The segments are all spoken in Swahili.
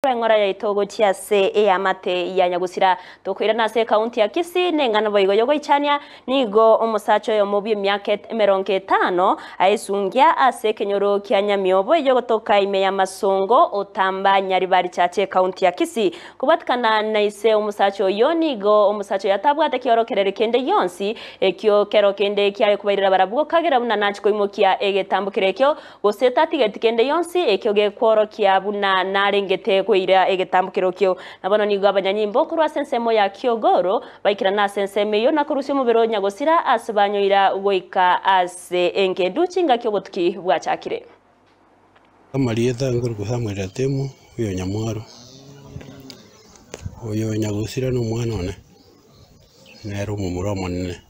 Ngora ya itogo chia se amate ya Nyagusira tokwira na se county ya Kisii nengana boigo yogo ichania nigo omusacho yo mubi myaka 50 aisungia ase kenyoro kya Nyamiobo yogo toka ime ya Masongo otamba Nyaribari chache county ya Kisii kubatikana na ise omusacho yo nigo omusacho yatabwate kioro kerere kende yonsi ekyo kero kende kya kubairira barabugo kagera buna nachiko imokia egetambukire kyo goseta tigeti kende yonsi ekyo gekworo kya buna narengete kuira egetambukiro kyo nabono nigo abanyanyimbo kurwa sensemo ya Kiogoro baikira na sensemo yo nakurusyo mubiro Nyagusira asibanyoira goika ase engedu chinga kyo gotki bwachakire Amalieta nguru kuhamwira temu uyo Nyamwaro uyo Nyagusira no mwana one nero mumuromo nene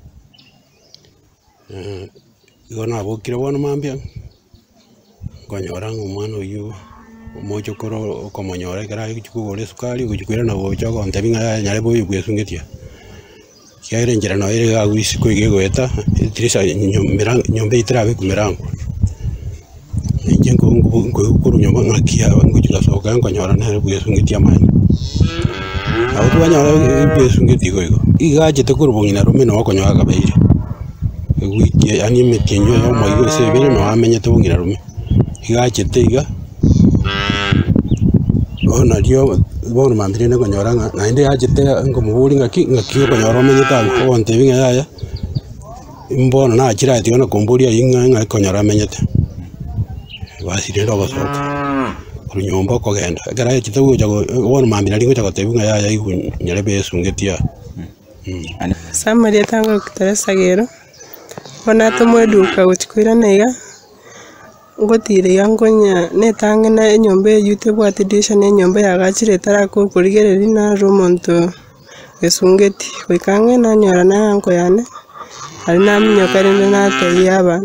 igona bokire bono mambia ngonyora ngumwana uyu mojo koro komonyora gara kugore sukari kujikwira na bojo ko ntebinga nyare boyu bwesungetia kyaire njira no ire ga wisi ko igegweta itirisa nyombe itirabe kumirango njengo ngukuru nyomba ngakia ngujuka soka ngonyora na bwesungetia mani aho twanyora bwesungetia ko igaje tekurubungina rumeno wakonyora kabeire wiki ani metenyo yo mayo sebere no amenye tubungira rume igaje teiga ona dio bono mandire ne konyora na inde ajete ngo muburi ngakio konyora menyeta ko onte binga yaya imbono na akira ati ona komburia inga konyora menyete basire ndo basoka kunyomba ko genda gara ekite uja bono mambira lingo chakote binga yaya ikunyare besungetia Samaria tango kutarasagero ona tumweduka guchikwira neiga ngotire yangonya netange na enyombe yute bwate disha ne nyombe yagachire tarako kurigereri na romonto gesungeti kwikange na nyora na yanko yane ari na minyo karinde na tayaba